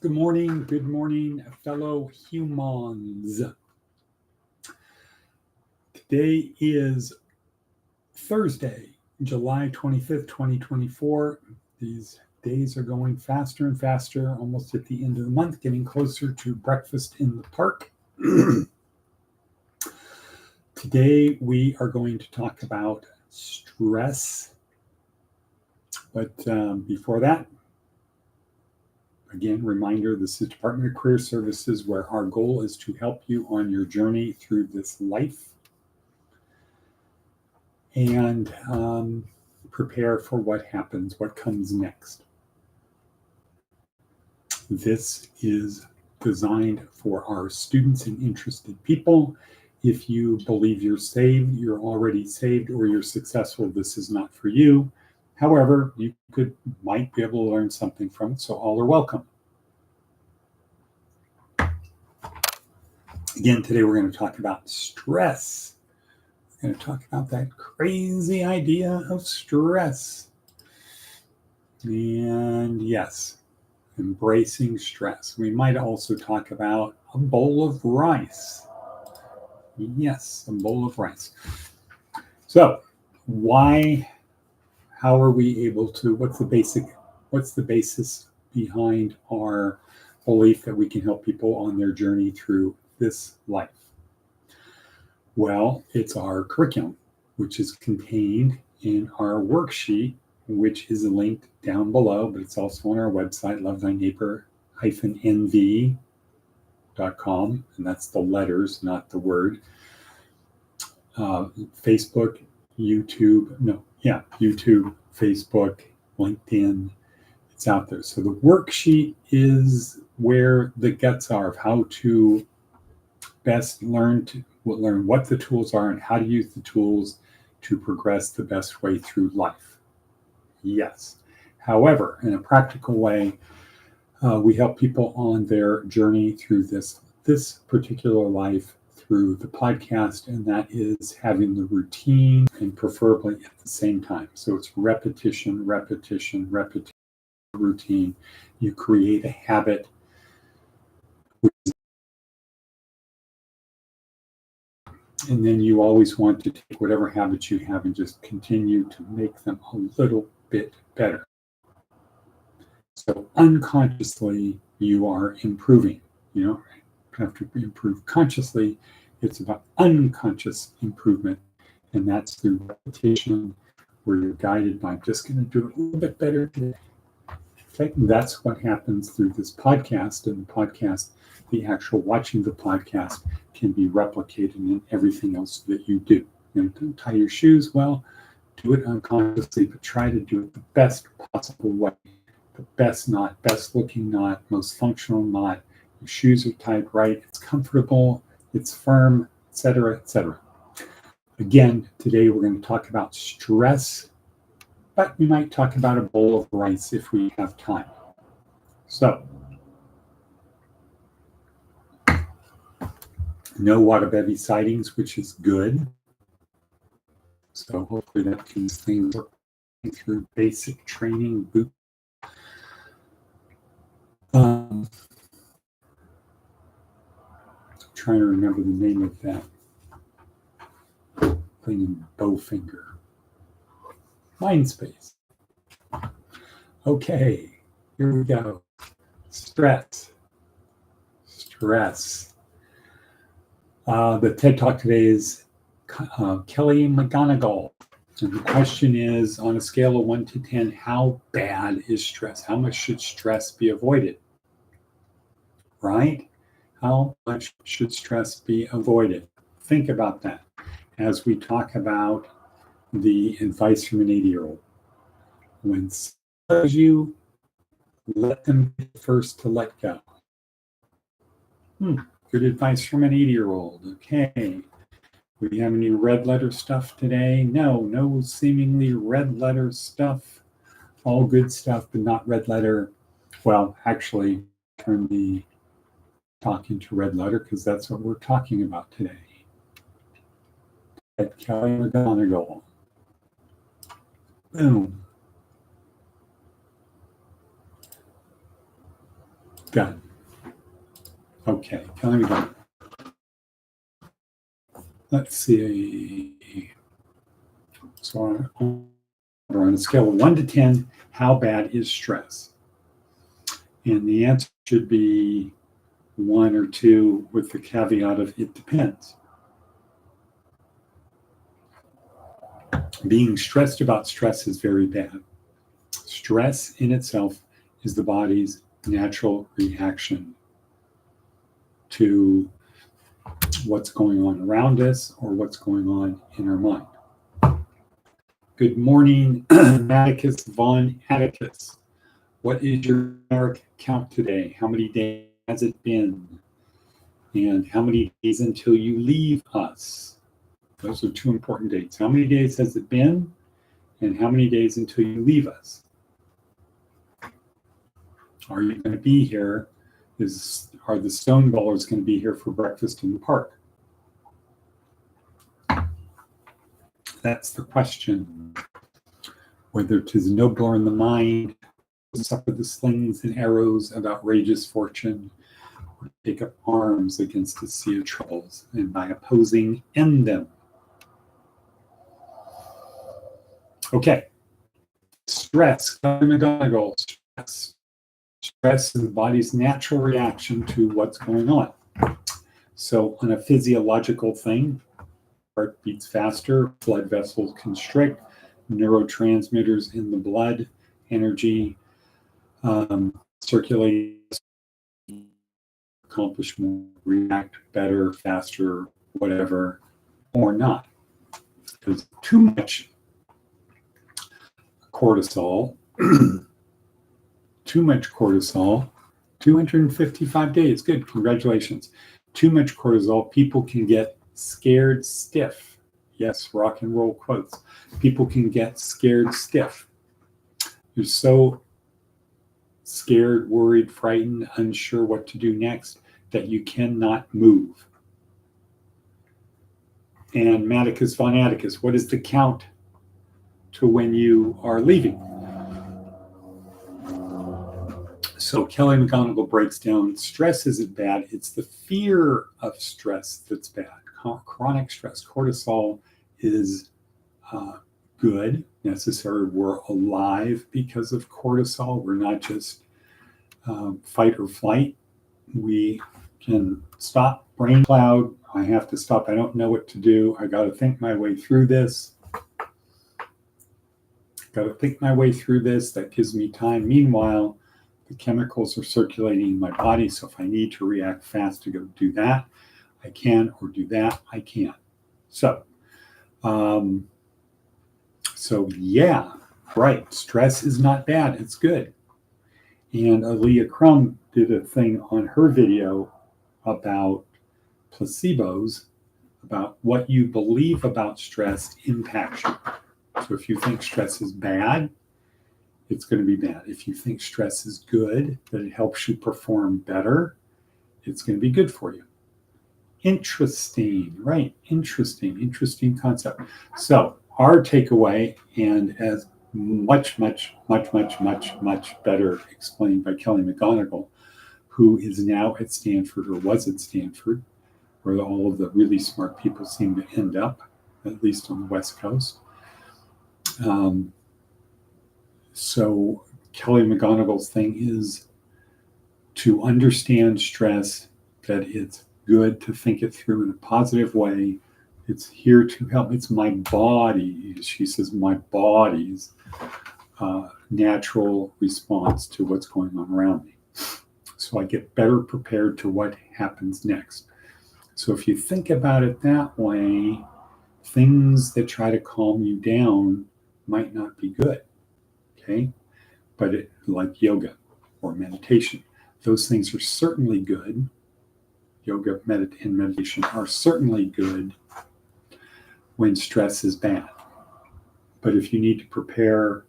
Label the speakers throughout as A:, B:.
A: Good morning, fellow humans. Today is Thursday, July 25th, 2024. These days are going faster and faster, almost at the end of the month, getting closer to breakfast in the park. Today, we are going to talk about stress. But before that, again, reminder, this is Department of Career Services, where our goal is to help you on your journey through this life and prepare for what happens, what comes next. This is designed for our students and interested people. If you believe you're saved, you're already saved, or you're successful, this is not for you. However, you might be able to learn something from it, so all are welcome. Again, today we're going to talk about stress. We're going to talk about that crazy idea of stress. And yes, embracing stress. We might also talk about a bowl of rice. Yes, a bowl of rice. So, how are we able to, what's the basis behind our belief that we can help people on their journey through this life? Well, it's our curriculum, which is contained in our worksheet, which is linked down below, but it's also on our website, lovethyneighbor-nv.com, and that's the letters, not the word. Facebook, YouTube, Facebook, LinkedIn, it's out there. So the worksheet is where the guts are of how to best learn what the tools are and how to use the tools to progress the best way through life. Yes. However, in a practical way, we help people on their journey through this particular life through the podcast, and that is having the routine and preferably at the same time. So it's repetition, routine. You create a habit. And then you always want to take whatever habits you have and just continue to make them a little bit better. So unconsciously, you are improving. You don't have to improve consciously. It's about unconscious improvement. And that's through repetition, where you're guided by, I'm just going to do it a little bit better today. Okay, and that's what happens through this podcast. And the podcast, the actual watching the podcast, can be replicated in everything else that you do. Don't tie your shoes well, do it unconsciously, but try to do it the best possible way. The best knot, best looking knot, most functional knot. Your shoes are tied right, it's comfortable, it's firm, etc., etc. Again, today we're going to talk about stress, but we might talk about a bowl of rice if we have time. So, no water bevy sightings, which is good. So hopefully that means things are through basic training boot. Trying to remember the name of that thing in Bowfinger. Mindspace. Okay, here we go. Stress. The TED Talk today is Kelly McGonigal. And the question is, on a scale of 1 to 10, how bad is stress? How much should stress be avoided? Right? How much should stress be avoided? Think about that as we talk about the advice from an 80-year-old. When someone tells you, let them be the first to let go. Good advice from an 80-year-old. Okay. We have any red letter stuff today? No seemingly red letter stuff. All good stuff, but not red letter. Well, actually, turn the talk into red letter because that's what we're talking about today. At Kelly McGonigal. Boom. Done. Okay, let me go. Let's see. So on a scale of 1 to 10, how bad is stress? And the answer should be 1 or 2 with the caveat of it depends. Being stressed about stress is very bad. Stress in itself is the body's natural reaction to what's going on around us or what's going on in our mind. Good morning, Atticus Von Atticus. What is your numeric count today? How many days has it been? And how many days until you leave us? Those are 2 important dates. How many days has it been? And how many days until you leave us? Are you going to be here? Are the Stoneballers going to be here for breakfast in the park? That's the question. Whether 'tis nobler in the mind, suffer the slings and arrows of outrageous fortune, or take up arms against the sea of troubles, and by opposing end them. Okay. Stress, McGonagall, stress. Stress is the body's natural reaction to what's going on. So on a physiological thing, heart beats faster, blood vessels constrict, neurotransmitters in the blood, energy, circulate, accomplish more, react better, faster, whatever, or not. Because too much cortisol, 255 days, good, congratulations. Too much cortisol, people can get scared stiff. Yes, rock and roll quotes. People can get scared stiff. You're so scared, worried, frightened, unsure what to do next that you cannot move. And Atticus Von Atticus, what is the count to when you are leaving? So Kelly McGonigal breaks down stress isn't bad. It's the fear of stress that's bad. Chronic stress, cortisol is good, necessary. We're alive because of cortisol. We're not just fight or flight. We can stop, brain cloud. I have to stop. I don't know what to do. I got to think my way through this. That gives me time. Meanwhile, the chemicals are circulating in my body. So if I need to react fast to go do that, I can, or do that, I can't. So, yeah, right. Stress is not bad. It's good. And Aaliyah Crum did a thing on her video about placebos, about what you believe about stress impacts you. So if you think stress is bad, it's going to be bad. If you think stress is good, that it helps you perform better, it's going to be good for you. Interesting, right? Interesting concept. So our takeaway, and as much better explained by Kelly McGonigal, who is now at Stanford, or was at Stanford, where all of the really smart people seem to end up, at least on the West Coast. So Kelly McGonigal's thing is to understand stress, that it's good to think it through in a positive way. It's here to help. It's my body, she says, my body's natural response to what's going on around me. So I get better prepared to what happens next. So if you think about it that way, things that try to calm you down might not be good, okay? But like yoga or meditation, those things are certainly good. Yoga and meditation are certainly good when stress is bad. But if you need to prepare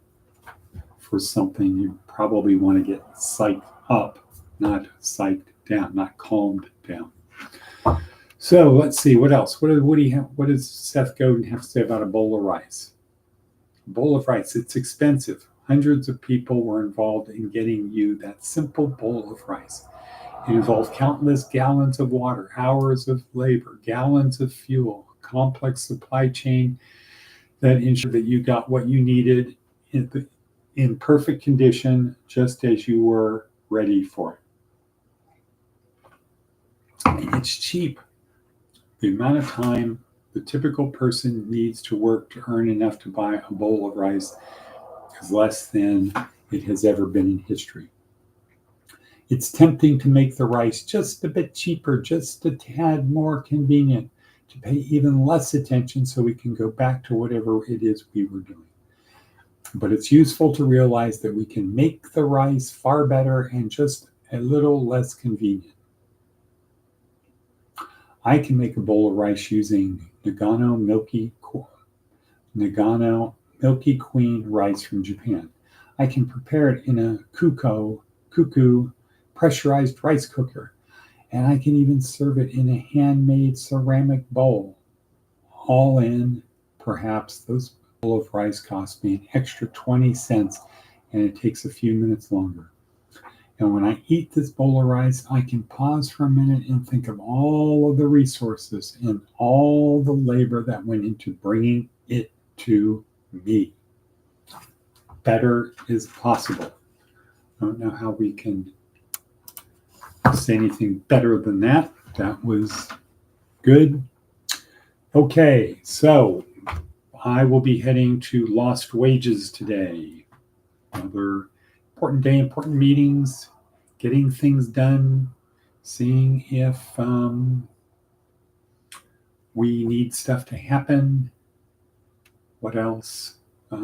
A: for something, you probably want to get psyched up, not psyched down, not calmed down. So let's see, what else? What does Seth Godin have to say about a bowl of rice? A bowl of rice, it's expensive. Hundreds of people were involved in getting you that simple bowl of rice. It involved countless gallons of water, hours of labor, gallons of fuel, complex supply chain that ensured that you got what you needed in perfect condition, just as you were ready for it. It's cheap. The amount of time the typical person needs to work to earn enough to buy a bowl of rice is less than it has ever been in history. It's tempting to make the rice just a bit cheaper, just a tad more convenient, to pay even less attention so we can go back to whatever it is we were doing. But it's useful to realize that we can make the rice far better and just a little less convenient. I can make a bowl of rice using Nagano Milky Queen rice from Japan. I can prepare it in a cuckoo pressurized rice cooker, and I can even serve it in a handmade ceramic bowl. All in, perhaps those bowl of rice cost me an extra 20 cents, and it takes a few minutes longer. And when I eat this bowl of rice, I can pause for a minute and think of all of the resources and all the labor that went into bringing it to me. Better is possible. I don't know how we can say anything better than that. That was good. Okay, so I will be heading to Lost Wages today. Another important day, important meetings, getting things done, seeing if we need stuff to happen. What else? I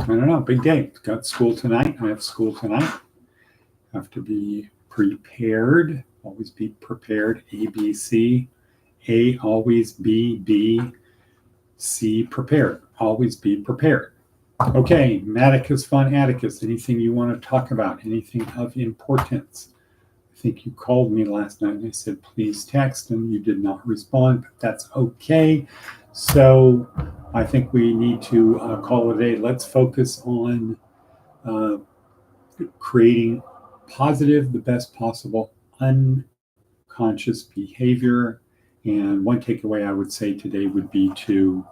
A: don't know. Big day. Got school tonight. I have school tonight. Have to be prepared. Always be prepared. A, B, C. A, always be. B, C, prepared. Always be prepared. Okay, Atticus von Atticus. Anything you want to talk about? Anything of importance? I think you called me last night and I said, please text, and you did not respond, but that's okay. So I think we need to call it a day. Let's focus on creating positive, the best possible unconscious behavior. And one takeaway I would say today would be to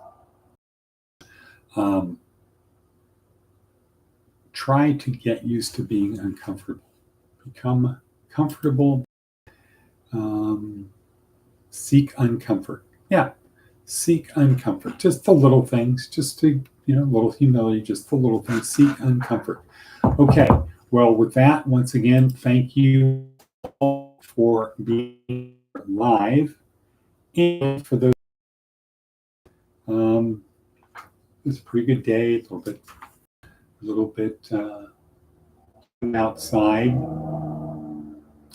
A: try to get used to being uncomfortable. Become comfortable. Seek uncomfort. Yeah, seek uncomfort. Just the little things, just to, little humility, just the little things. Seek uncomfort. Okay, well, with that, once again, thank you all for being live. And for those, it was a pretty good day, a little bit outside.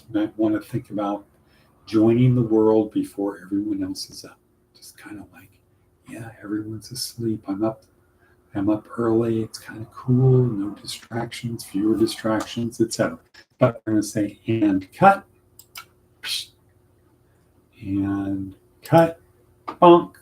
A: You might want to think about joining the world before everyone else is up. Just kind of like, yeah, everyone's asleep. I'm up early. It's kind of cool. No distractions, fewer distractions, etc. But we're going to say and cut, and cut, bonk.